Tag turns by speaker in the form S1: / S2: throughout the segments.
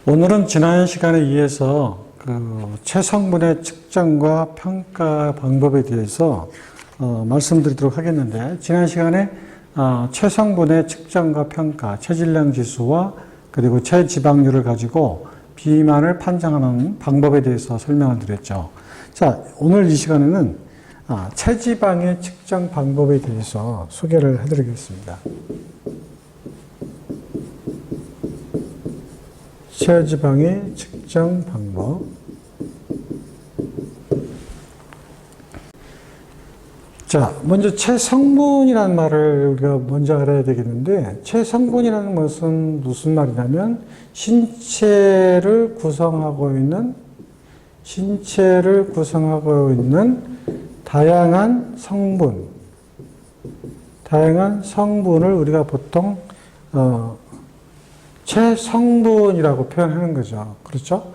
S1: 오늘은 지난 시간에 이어서 체성분의 측정과 평가 방법에 대해서 말씀드리도록 하겠는데, 지난 시간에 체성분의 측정과 평가, 체질량 지수와 그리고 체지방률을 가지고 비만을 판정하는 방법에 대해서 설명을 드렸죠. 자, 오늘 이 시간에는 체지방의 측정 방법에 대해서 소개를 해드리겠습니다. 체지방의 측정 방법. 자, 먼저 체성분이라는 말을 우리가 먼저 알아야 되겠는데, 체성분이라는 것은 무슨 말이냐면 신체를 구성하고 있는 다양한 성분을 우리가 보통 체성분이라고 표현하는 거죠. 그렇죠?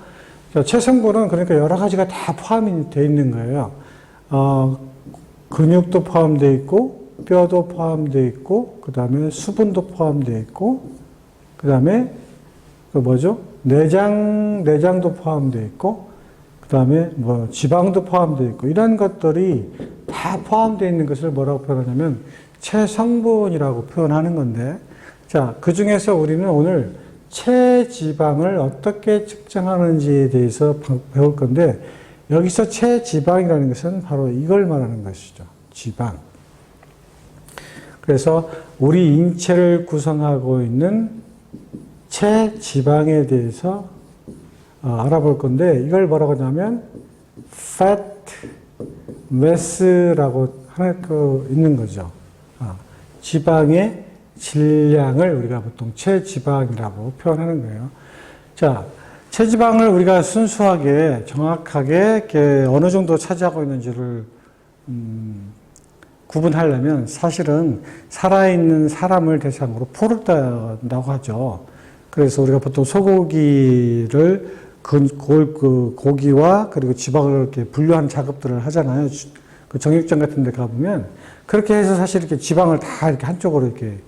S1: 체성분은 그러니까 여러 가지가 다 포함이 되어 있는 거예요. 근육도 포함되어 있고, 뼈도 포함되어 있고, 그 다음에 수분도 포함되어 있고, 그 다음에 내장도 포함되어 있고, 그 다음에 지방도 포함되어 있고, 이런 것들이 다 포함되어 있는 것을 뭐라고 표현하냐면 체성분이라고 표현하는 건데, 자, 그 중에서 우리는 오늘 체지방을 어떻게 측정하는지에 대해서 배울 건데, 여기서 체지방이라는 것은 바로 이걸 말하는 것이죠. 지방. 그래서 우리 인체를 구성하고 있는 체지방에 대해서 알아볼 건데, 이걸 뭐라고 하냐면 fat mass라고 있는 거죠. 지방의 질량을 우리가 보통 체지방이라고 표현하는 거예요. 자, 체지방을 우리가 순수하게 정확하게 어느 정도 차지하고 있는지를 구분하려면 사실은 살아있는 사람을 대상으로 포를 딴다고 하죠. 그래서 우리가 보통 소고기를 고기와 그리고 지방을 이렇게 분류하는 작업들을 하잖아요. 그 정육점 같은 데 가보면 그렇게 해서 사실 이렇게 지방을 다 이렇게 한쪽으로 이렇게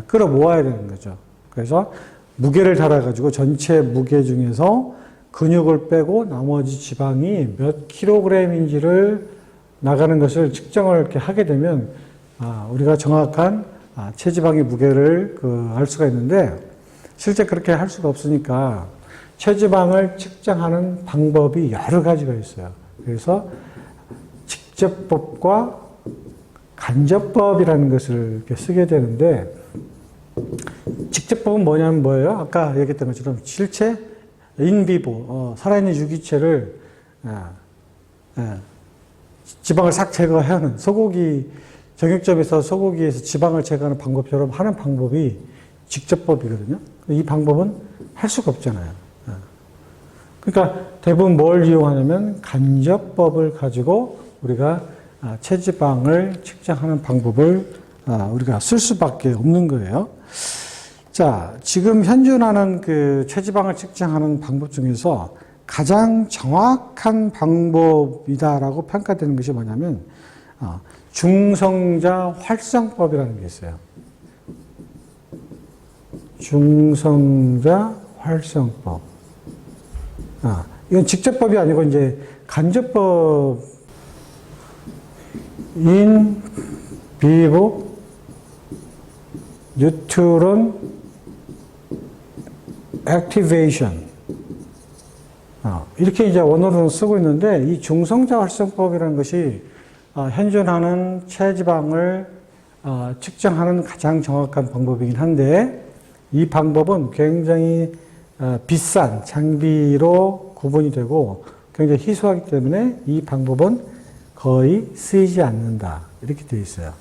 S1: 끌어 모아야 되는 거죠. 그래서 무게를 달아가지고 전체 무게 중에서 근육을 빼고 나머지 지방이 몇 킬로그램인지를 나가는 것을 측정을 이렇게 하게 되면 우리가 정확한 체지방의 무게를 알 수가 있는데, 실제 그렇게 할 수가 없으니까 체지방을 측정하는 방법이 여러 가지가 있어요. 그래서 직접법과 간접법이라는 것을 이렇게 쓰게 되는데, 직접법은 뭐예요? 아까 얘기했던 것처럼 실체, 인비보, 살아있는 유기체를 지방을 싹 제거하는, 정육점에서 소고기에서 지방을 제거하는 방법처럼 하는 방법이 직접법이거든요. 이 방법은 할 수가 없잖아요. 그러니까 대부분 뭘 이용하냐면 간접법을 가지고 우리가 체지방을 측정하는 방법을 우리가 쓸 수밖에 없는 거예요. 자, 지금 현존하는 그 체지방을 측정하는 방법 중에서 가장 정확한 방법이다라고 평가되는 것이 뭐냐면 중성자 활성법이라는 게 있어요. 중성자 활성법. 이건 직접법이 아니고 이제 간접법. 인 비보 뉴트론 액티베이션, 이렇게 이제 원어로는 쓰고 있는데, 이 중성자 활성법이라는 것이 현존하는 체지방을 측정하는 가장 정확한 방법이긴 한데, 이 방법은 굉장히 비싼 장비로 구분이 되고 굉장히 희소하기 때문에 이 방법은 거의 쓰이지 않는다, 이렇게 되어 있어요.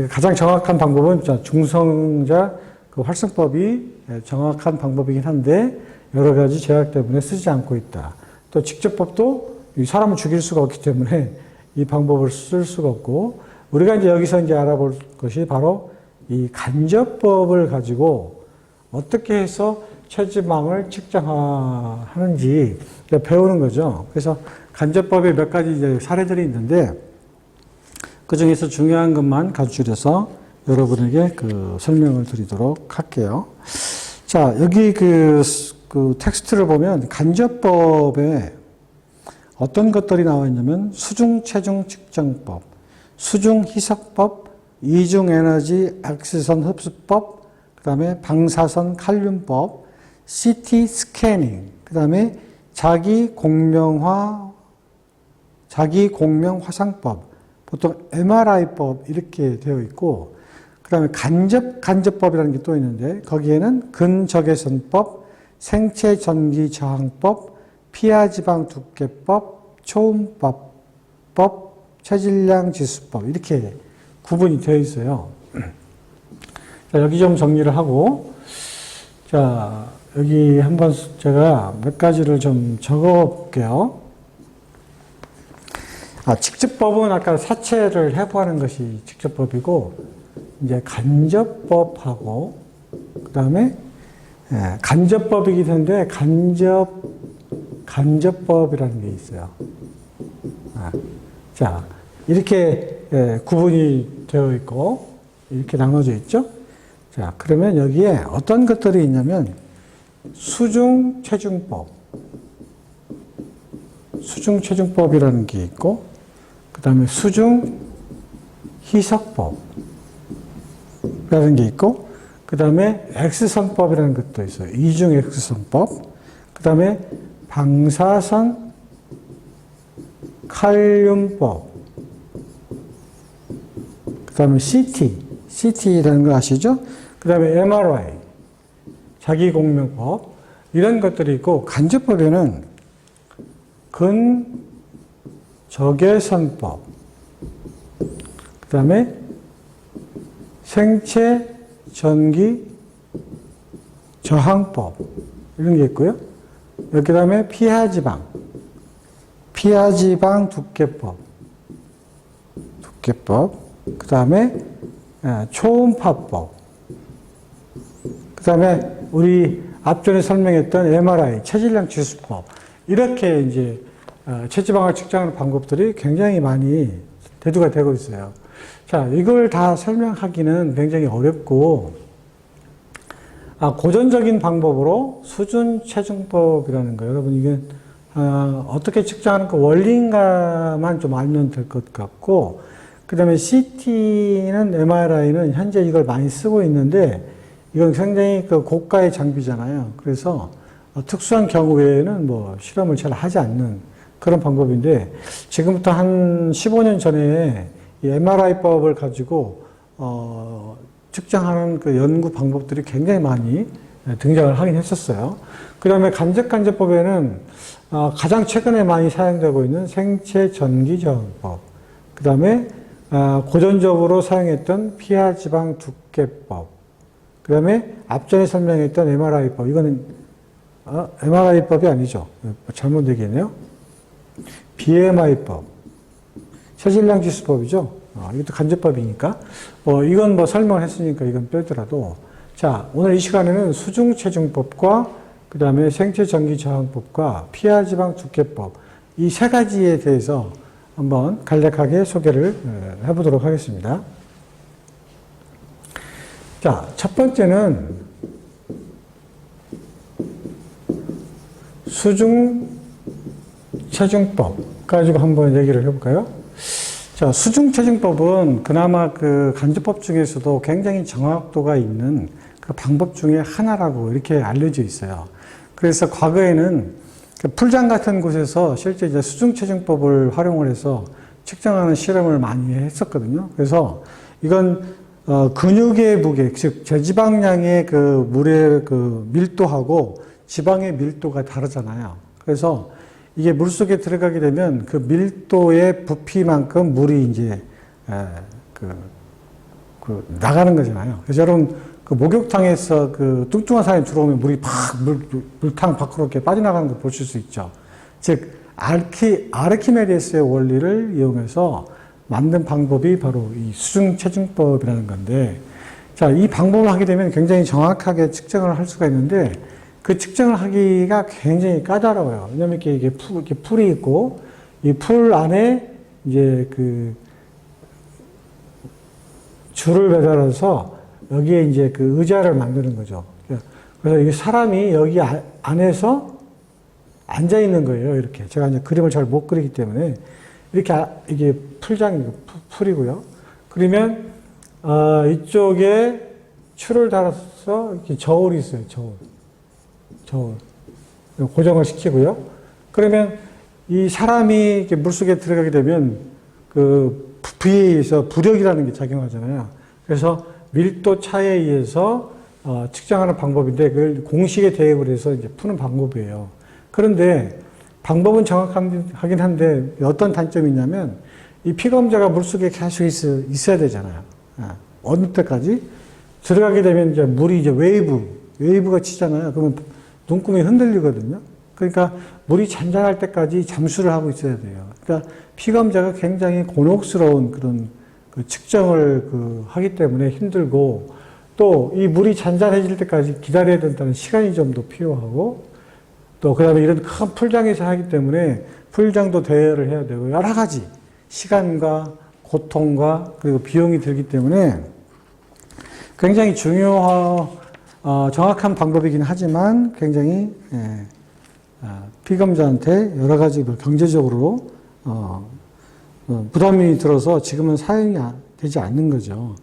S1: 가장 정확한 방법은 중성자 활성법이 정확한 방법이긴 한데 여러 가지 제약 때문에 쓰지 않고 있다. 또 직접법도 사람을 죽일 수가 없기 때문에 이 방법을 쓸 수가 없고, 우리가 이제 여기서 이제 알아볼 것이 바로 이 간접법을 가지고 어떻게 해서 체지방을 측정하는지 배우는 거죠. 그래서 간접법에 몇 가지 이제 사례들이 있는데, 그 중에서 중요한 것만 가르쳐서 여러분에게 설명을 드리도록 할게요. 자, 여기 그 텍스트를 보면 간접법에 어떤 것들이 나와 있냐면 수중 체중 측정법, 수중 희석법, 이중 에너지 X선 흡수법, 그 다음에 방사선 칼륨법, CT 스캐닝, 그 다음에 자기 공명 화상법, 보통 MRI법 이렇게 되어 있고, 그 다음에 간접법이라는 게 또 있는데, 거기에는 근적외선법, 생체 전기 저항법, 피하지방 두께법, 초음파법, 체질량 지수법 이렇게 구분이 되어 있어요. 자, 여기 좀 정리를 하고, 자, 여기 한번 제가 몇 가지를 좀 적어 볼게요. 직접법은 아까 사체를 해부하는 것이 직접법이고, 이제 간접법하고, 그 다음에 간접법이긴 한데, 간접법이라는 게 있어요. 자, 이렇게 구분이 되어 있고, 이렇게 나눠져 있죠? 자, 그러면 여기에 어떤 것들이 있냐면, 수중체중법이라는 게 있고, 그 다음에 수중희석법이라는 게 있고, 그 다음에 X선법이라는 것도 있어요. 이중 X선법. 그 다음에 방사선 칼륨법. 그 다음에 CT라는 거 아시죠? 그 다음에 MRI, 자기공명법, 이런 것들이 있고, 간접법에는 근적외선법, 그 다음에 생체 전기 저항법, 이런 게 있고요. 그 다음에 피하지방 두께법, 그 다음에 초음파법, 그 다음에 우리 앞전에 설명했던 MRI, 체질량 지수법, 이렇게 이제 체지방을 측정하는 방법들이 굉장히 많이 대두가 되고 있어요. 자, 이걸 다 설명하기는 굉장히 어렵고, 고전적인 방법으로 수준 체중법이라는 거예요. 여러분, 이게 어떻게 측정하는 그 원리인가만 좀 알면 될 것 같고, 그 다음에 CT는 MRI는 현재 이걸 많이 쓰고 있는데, 이건 굉장히 그 고가의 장비잖아요. 그래서 특수한 경우 외에는 뭐 실험을 잘 하지 않는 그런 방법인데, 지금부터 한 15년 전에 이 MRI법을 가지고 측정하는 그 연구 방법들이 굉장히 많이 등장을 하긴 했었어요. 그 다음에 간접법에는 가장 최근에 많이 사용되고 있는 생체 전기 저항법, 그 다음에 고전적으로 사용했던 피하지방 두께법, 그 다음에 앞전에 설명했던 MRI법, 이거는 MRI법이 아니죠. 잘못 얘기했네요. BMI법, 체질량 지수법이죠. 이것도 간접법이니까. 이건 뭐 설명을 했으니까 이건 빼더라도. 자, 오늘 이 시간에는 수중체중법과 그 다음에 생체전기저항법과 피하지방 두께법, 이 세 가지에 대해서 한번 간략하게 소개를 해보도록 하겠습니다. 자, 첫 번째는 수중체중법 가지고 한번 얘기를 해볼까요? 자, 수중체중법은 그나마 그 간접법 중에서도 굉장히 정확도가 있는 그 방법 중에 하나라고 이렇게 알려져 있어요. 그래서 과거에는 그 풀장 같은 곳에서 실제 이제 수중체중법을 활용을 해서 측정하는 실험을 많이 했었거든요. 그래서 이건 근육의 무게, 즉 저지방량의 그 물의 그 밀도하고 지방의 밀도가 다르잖아요. 그래서 이게 물속에 들어가게 되면 그 밀도의 부피만큼 물이 이제 나가는 거잖아요. 그래서 여러분 그 목욕탕에서 그 뚱뚱한 사람이 들어오면 물이 팍 물탕 밖으로 이렇게 빠져나가는 걸 보실 수 있죠. 즉 아르키메데스의 원리를 이용해서 만든 방법이 바로 이 수중체중법이라는 건데, 자, 이 방법을 하게 되면 굉장히 정확하게 측정을 할 수가 있는데, 그 측정을 하기가 굉장히 까다로워요. 왜냐면 이게 풀이 있고, 이 풀 안에 이제 그 줄을 매달아서 여기에 이제 그 의자를 만드는 거죠. 그래서 이 사람이 여기 안에서 앉아 있는 거예요. 이렇게. 제가 이제 그림을 잘 못 그리기 때문에. 이렇게, 이게 풀이고요. 그러면, 이쪽에 추를 달아서 이렇게 저울이 있어요. 저울. 고정을 시키고요. 그러면 이 사람이 이렇게 물속에 들어가게 되면 그 부에 의해서 부력이라는 게 작용하잖아요. 그래서 밀도 차에 의해서 측정하는 방법인데 그걸 공식에 대입을 해서 이제 푸는 방법이에요. 그런데 방법은 정확하긴 한데 어떤 단점이 있냐면 이 피검자가 물속에 계속 있어야 되잖아요. 어느 때까지? 들어가게 되면 이제 물이 이제 웨이브가 치잖아요. 그러면 눈금이 흔들리거든요. 그러니까 물이 잔잔할 때까지 잠수를 하고 있어야 돼요. 그러니까 피검자가 굉장히 곤혹스러운 그런 그 측정을 하기 때문에 힘들고 또 이 물이 잔잔해질 때까지 기다려야 된다는 시간이 좀 더 필요하고 또 그 다음에 이런 큰 풀장에서 하기 때문에 풀장도 대여를 해야 되고 여러 가지 시간과 고통과 그리고 비용이 들기 때문에 굉장히 정확한 방법이긴 하지만 굉장히 피검자한테 여러 가지 경제적으로 부담이 들어서 지금은 사용이 되지 않는 거죠.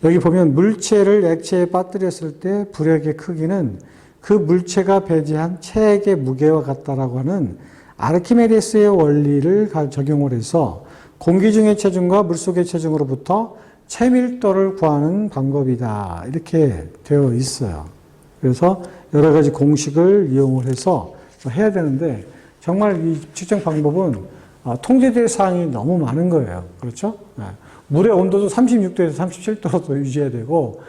S1: 여기 보면 물체를 액체에 빠뜨렸을 때 부력의 크기는 그 물체가 배제한 체액의 무게와 같다라고 하는 아르키메데스의 원리를 적용을 해서 공기 중의 체중과 물속의 체중으로부터 체밀도를 구하는 방법이다. 이렇게 되어 있어요. 그래서 여러 가지 공식을 이용을 해서 해야 되는데 정말 이 측정 방법은 통제될 사항이 너무 많은 거예요. 그렇죠? 물의 온도도 36도에서 37도로 유지해야 되고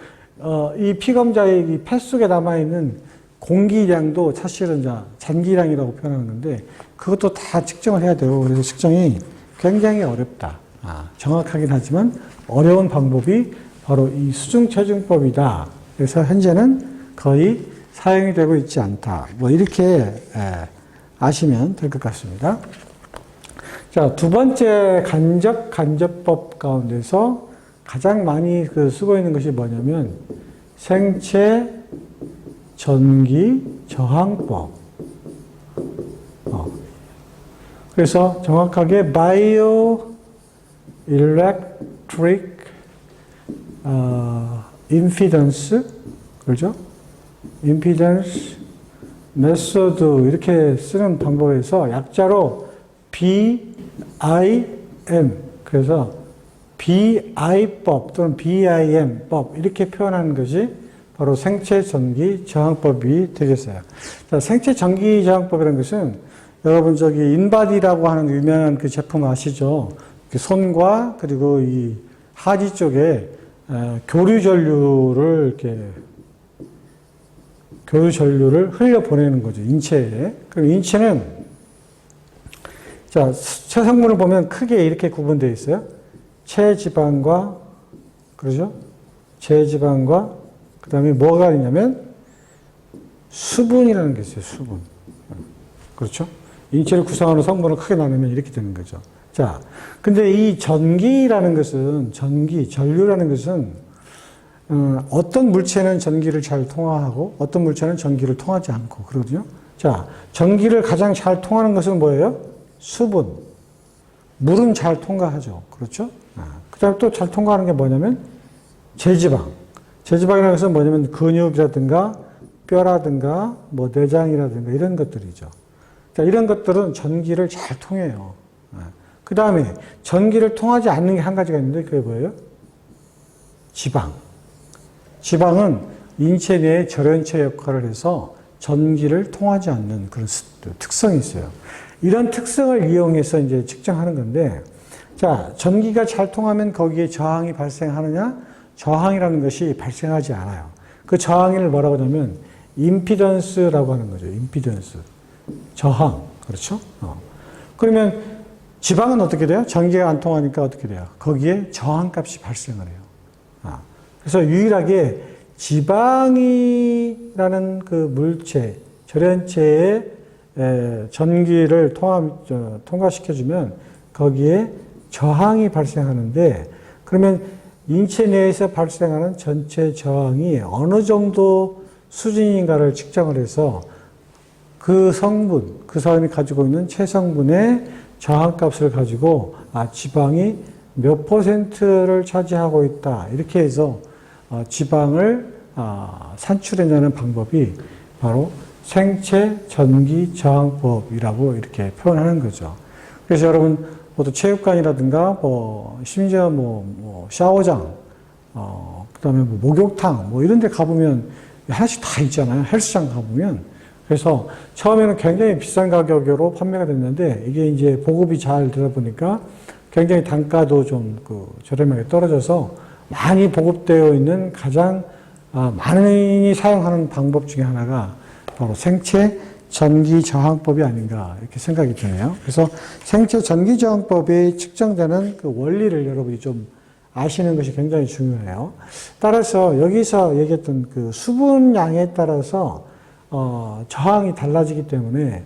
S1: 이 피검자의 이 폐 속에 남아있는 공기량도 사실은 잔기량이라고 표현하는 건데 그것도 다 측정을 해야 되고 그래서 측정이 굉장히 어렵다. 정확하긴 하지만 어려운 방법이 바로 이 수중체중법이다. 그래서 현재는 거의 사용이 되고 있지 않다. 뭐 이렇게 아시면 될 것 같습니다. 자, 두 번째 간접법 가운데서 가장 많이 쓰고 있는 것이 뭐냐면 생체 전기 저항법. 그래서 정확하게 바이오 일렉트릭 임피던스 그렇죠? 임피던스 메소드 이렇게 쓰는 방법에서 약자로 BIM 그래서 BI법 또는 BIM법 이렇게 표현하는 것이 바로 생체 전기 저항법이 되겠어요. 자, 생체 전기 저항법이라는 것은 여러분 인바디라고 하는 유명한 그 제품 아시죠? 손과 그리고 이 하지 쪽에 교류 전류를 흘려 보내는 거죠. 인체에. 그럼 인체는 체성분을 보면 크게 이렇게 구분되어 있어요. 체지방과 그러죠? 체지방과 그다음에 뭐가 있냐면 수분이라는 게 있어요. 수분. 그렇죠? 인체를 구성하는 성분을 크게 나누면 이렇게 되는 거죠. 자, 근데 이 전기라는 것은 전류라는 것은 어떤 물체는 전기를 잘 통하고 어떤 물체는 전기를 통하지 않고 그러거든요. 자, 전기를 가장 잘 통하는 것은 뭐예요? 수분. 물은 잘 통과하죠. 그렇죠? 그 다음에 또 잘 통과하는 게 뭐냐면 제지방. 제지방이라는 것은 뭐냐면 근육이라든가 뼈라든가 뭐 내장이라든가 이런 것들이죠. 자, 이런 것들은 전기를 잘 통해요. 그 다음에 전기를 통하지 않는 게 한 가지가 있는데 그게 뭐예요? 지방. 지방은 인체 내의 절연체 역할을 해서 전기를 통하지 않는 그런 특성이 있어요. 이런 특성을 이용해서 이제 측정하는 건데, 자, 전기가 잘 통하면 거기에 저항이 발생하느냐? 저항이라는 것이 발생하지 않아요. 그 저항을 뭐라고 하냐면, 임피던스라고 하는 거죠. 임피던스. 저항. 그렇죠? 그러면 지방은 어떻게 돼요? 전기가 안 통하니까 어떻게 돼요? 거기에 저항값이 발생을 해요. 그래서 유일하게 지방이라는 그 물체, 절연체에 전기를 통과시켜주면 거기에 저항이 발생하는데 그러면 인체 내에서 발생하는 전체 저항이 어느 정도 수준인가를 측정을 해서 그 성분, 그 사람이 가지고 있는 체성분의 저항값을 가지고 지방이 몇 퍼센트를 차지하고 있다. 이렇게 해서 지방을 산출해내는 방법이 바로 생체 전기 저항법이라고 이렇게 표현하는 거죠. 그래서 여러분 모두 체육관이라든가 심지어 샤워장, 그다음에 목욕탕 이런 데 가보면 하나씩 다 있잖아요. 헬스장 가보면. 그래서 처음에는 굉장히 비싼 가격으로 판매가 됐는데 이게 이제 보급이 잘 되다 보니까 굉장히 단가도 좀 저렴하게 떨어져서 많이 보급되어 있는 가장 많이 사용하는 방법 중에 하나가 바로 생체 전기 저항법이 아닌가 이렇게 생각이 드네요. 그래서 생체 전기 저항법이 측정되는 그 원리를 여러분이 좀 아시는 것이 굉장히 중요해요. 따라서 여기서 얘기했던 그 수분량에 따라서 저항이 달라지기 때문에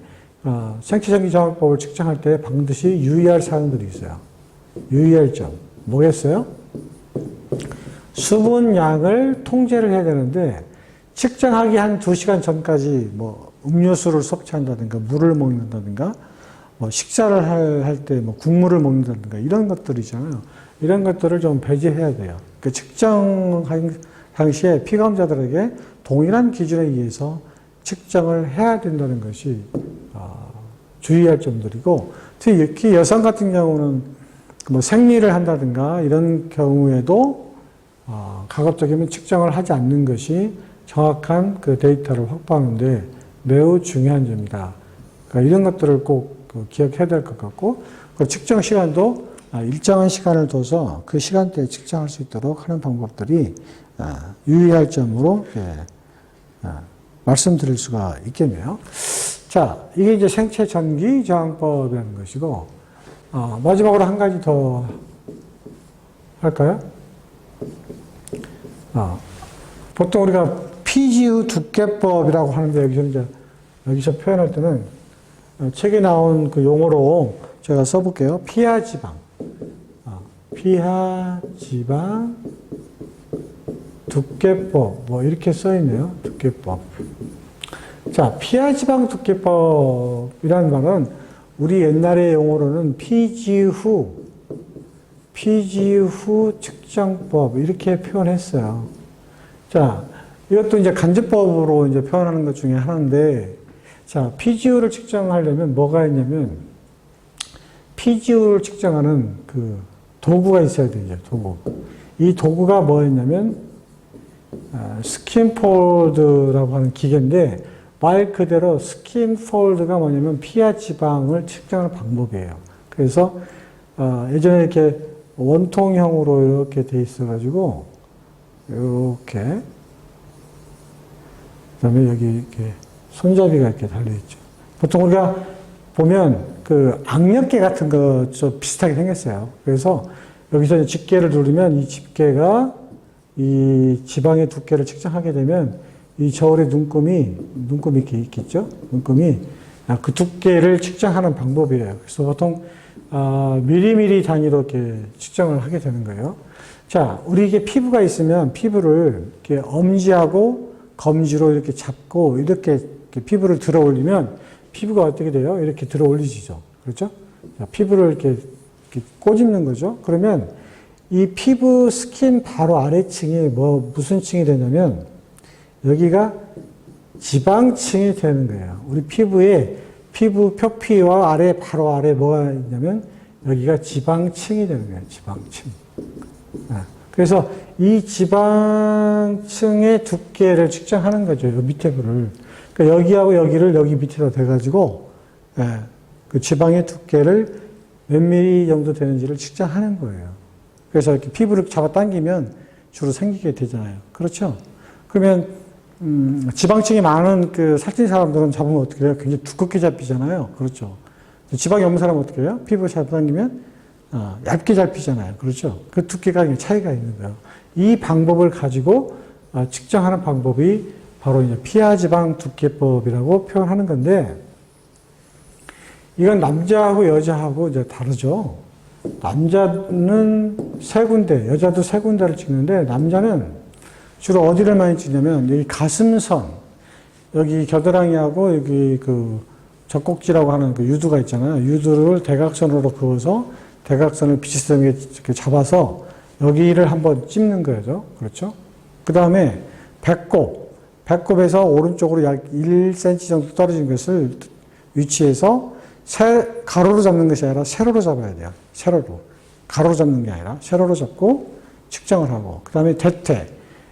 S1: 생체 전기 저항법을 측정할 때 반드시 유의할 사항들이 있어요. 유의할 점 뭐겠어요? 수분량을 통제를 해야 되는데 측정하기 한 2시간 전까지 음료수를 섭취한다든가 물을 먹는다든가 식사를 할 때 국물을 먹는다든가 이런 것들이잖아요. 이런 것들을 좀 배제해야 돼요. 그 측정 당시에 피감자들에게 동일한 기준에 의해서 측정을 해야 된다는 것이 주의할 점들이고, 특히 여성 같은 경우는 생리를 한다든가 이런 경우에도 가급적이면 측정을 하지 않는 것이 정확한 그 데이터를 확보하는데 매우 중요한 점이다. 그러니까 이런 것들을 꼭 기억해야 될 것 같고, 그 측정 시간도 일정한 시간을 둬서 그 시간대에 측정할 수 있도록 하는 방법들이 유의할 점으로 말씀드릴 수가 있겠네요. 자, 이게 이제 생체 전기 저항법이라는 것이고, 마지막으로 한 가지 더 할까요? 보통 우리가 PGU 두께법이라고 하는데 여기서 표현할 때는 책에 나온 그 용어로 제가 써볼게요. 피하지방. 피하지방 두께법. 이렇게 써있네요. 두께법. 자, 피하지방 두께법이라는 말은 우리 옛날의 용어로는 PG후 측정법 이렇게 표현했어요. 자, 이것도 이제 간접법으로 이제 표현하는 것 중에 하나인데, 자, PGU를 측정하려면 뭐가 있냐면, PGU를 측정하는 그 도구가 있어야 되죠, 도구. 이 도구가 뭐였냐면, 스킨폴드라고 하는 기계인데, 말 그대로 스킨폴드가 뭐냐면 피하 지방을 측정하는 방법이에요. 그래서, 예전에 이렇게 원통형으로 이렇게 돼 있어가지고, 이렇게, 그 다음에 여기 이렇게 손잡이가 이렇게 달려있죠. 보통 우리가 보면 그 악력계 같은 거 좀 비슷하게 생겼어요. 그래서 여기서 집게를 누르면 이 집게가 이 지방의 두께를 측정하게 되면 이 저울의 눈금이 이렇게 있겠죠? 눈금이 그 두께를 측정하는 방법이에요. 그래서 보통 미리미리 단위로 이렇게 측정을 하게 되는 거예요. 자, 우리에게 피부가 있으면 피부를 이렇게 엄지하고 검지로 이렇게 잡고 이렇게 피부를 들어 올리면 피부가 어떻게 돼요? 이렇게 들어 올리지죠. 그렇죠? 자, 피부를 이렇게 꼬집는 거죠. 그러면 이 피부 스킨 바로 아래층이 무슨 층이 되냐면 여기가 지방층이 되는 거예요. 우리 피부에 피부 표피와 바로 아래 뭐가 있냐면 여기가 지방층이 되는 거예요. 지방층. 그래서 이 지방층의 두께를 측정하는 거죠. 이 밑에 부를. 그러니까 여기하고 여기를 여기 밑에다 대가지고, 그 지방의 두께를 몇 미리 정도 되는지를 측정하는 거예요. 그래서 이렇게 피부를 잡아 당기면 주로 생기게 되잖아요. 그렇죠? 그러면, 지방층이 많은 그 살찐 사람들은 잡으면 어떻게 해요? 굉장히 두껍게 잡히잖아요. 그렇죠? 지방이 없는 사람은 어떻게 해요? 피부를 잡아 당기면 얇게 잡히잖아요. 그렇죠? 그 두께가 차이가 있는 거예요. 이 방법을 가지고 측정하는 방법이 바로 이제 피하지방 두께법이라고 표현하는 건데, 이건 남자하고 여자하고 이제 다르죠. 남자는 3군데, 여자도 3군데를 찍는데, 남자는 주로 어디를 많이 찍냐면, 여기 가슴선, 여기 겨드랑이하고 여기 그 젖꼭지라고 하는 그 유두가 있잖아요. 유두를 대각선으로 그어서 대각선을 비치성에 이렇게 잡아서 여기를 한번 찝는 거죠. 그렇죠? 그 다음에 배꼽에서 오른쪽으로 약 1cm 정도 떨어진 것을 위치해서 가로로 잡는 것이 아니라 세로로 잡아야 돼요. 세로로. 가로로 잡는 게 아니라 세로로 잡고 측정을 하고, 그 다음에 대퇴,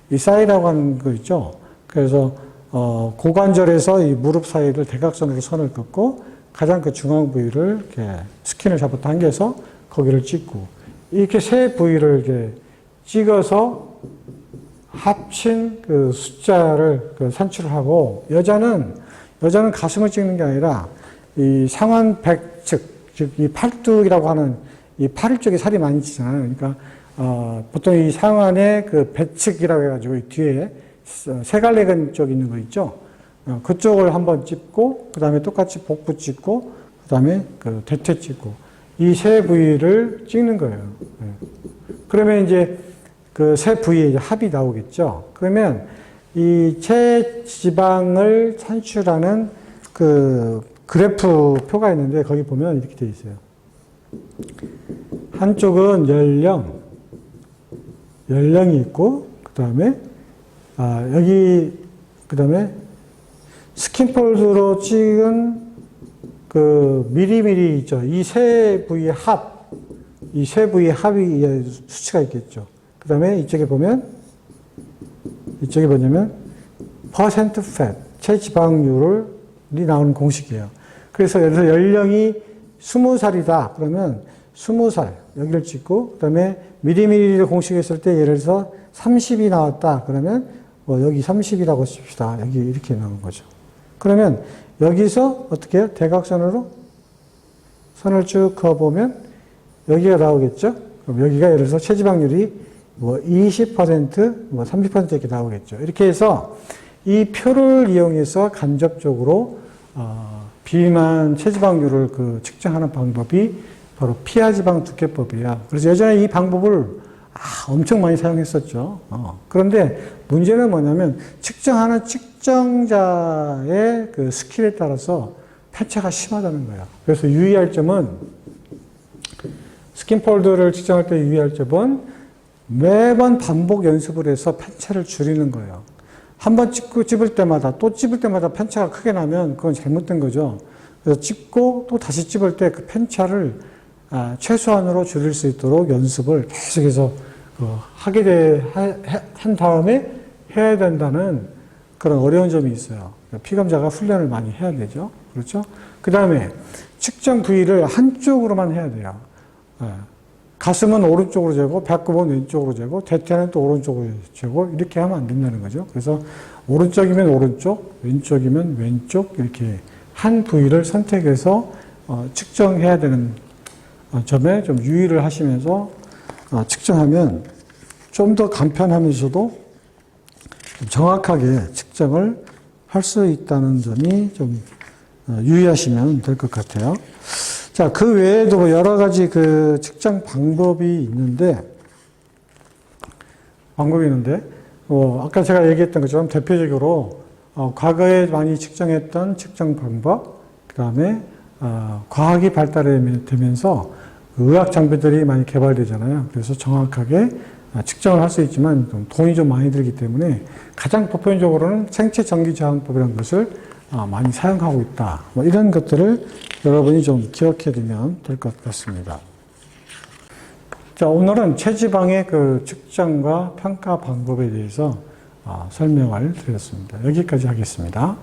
S1: 이 사이라고 하는 거 있죠. 그래서 고관절에서 이 무릎 사이를 대각선으로 선을 긋고 가장 그 중앙 부위를 이렇게 스킨을 잡아 당겨서 거기를 찍고, 이렇게 세 부위를 이렇게 찍어서 합친 그 숫자를 산출을 하고, 여자는 가슴을 찍는 게 아니라 이 상완 백측, 즉 이 팔뚝이라고 하는 이 팔 쪽에 살이 많이 찌잖아요. 그러니까 보통 이 상완의 그 배측이라고 해가지고 이 뒤에 세갈래근 쪽 있는 거 있죠. 그쪽을 한번 찝고, 그 다음에 똑같이 복부 찍고, 그 다음에 그 대퇴 찍고, 이 세 부위를 찍는 거예요. 그러면 이제 그 세 부위의 합이 나오겠죠. 그러면 이 체지방을 산출하는 그 그래프 표가 있는데, 거기 보면 이렇게 되어 있어요. 한쪽은 연령이 있고, 그 다음에 그 다음에 스킨폴드로 찍은 그 미리미리 있죠. 이 세 부위의 합이 수치가 있겠죠. 그 다음에 이쪽에 뭐냐면 퍼센트 팻, 체지방률이 나오는 공식이에요. 그래서 예를 들어 연령이 20살이다. 그러면 20살 여기를 찍고, 그 다음에 미리미리를 공식했을 때 예를 들어서 30이 나왔다. 그러면 여기 30이라고 씁시다. 여기 이렇게 나오는 거죠. 그러면 여기서 어떻게 해요? 대각선으로 선을 쭉 그어보면 여기가 나오겠죠? 그럼 여기가 예를 들어서 체지방률이 20%, 30% 이렇게 나오겠죠. 이렇게 해서 이 표를 이용해서 간접적으로 비만 체지방률을 측정하는 방법이 바로 피하지방 두께법이에요. 그래서 예전에 이 방법을 엄청 많이 사용했었죠. 그런데 문제는 뭐냐면 측정하는 측정자의 그 스킬에 따라서 편차가 심하다는 거예요. 그래서 유의할 점은, 스킨폴드를 측정할 때 유의할 점은 매번 반복 연습을 해서 편차를 줄이는 거예요. 한번 찝을 때마다 또 찝을 때마다 편차가 크게 나면 그건 잘못된 거죠. 그래서 찝고 또 다시 찝을 때 그 편차를 최소한으로 줄일 수 있도록 연습을 계속해서 한 다음에 해야 된다는 그런 어려운 점이 있어요. 피감자가 훈련을 많이 해야 되죠. 그렇죠? 그 다음에 측정 부위를 한쪽으로만 해야 돼요. 가슴은 오른쪽으로 재고, 배꼽은 왼쪽으로 재고, 대퇴는 또 오른쪽으로 재고, 이렇게 하면 안 된다는 거죠. 그래서 오른쪽이면 오른쪽, 왼쪽이면 왼쪽, 이렇게 한 부위를 선택해서 측정해야 되는 점에 좀 유의를 하시면서 측정하면 좀 더 간편하면서도 정확하게 측정을 할 수 있다는 점이 좀 유의하시면 될 것 같아요. 자, 그 외에도 여러 가지 그 측정 방법이 있는데, 아까 제가 얘기했던 것처럼 대표적으로 과거에 많이 측정했던 측정 방법, 그 다음에 과학이 발달되면서 의학 장비들이 많이 개발되잖아요. 그래서 정확하게 측정을 할 수 있지만 돈이 좀 많이 들기 때문에 가장 보편적으로는 생체 전기 저항법이라는 것을 많이 사용하고 있다. 이런 것들을 여러분이 좀 기억해 두면 될 것 같습니다. 자, 오늘은 체지방의 그 측정과 평가 방법에 대해서 설명을 드렸습니다. 여기까지 하겠습니다.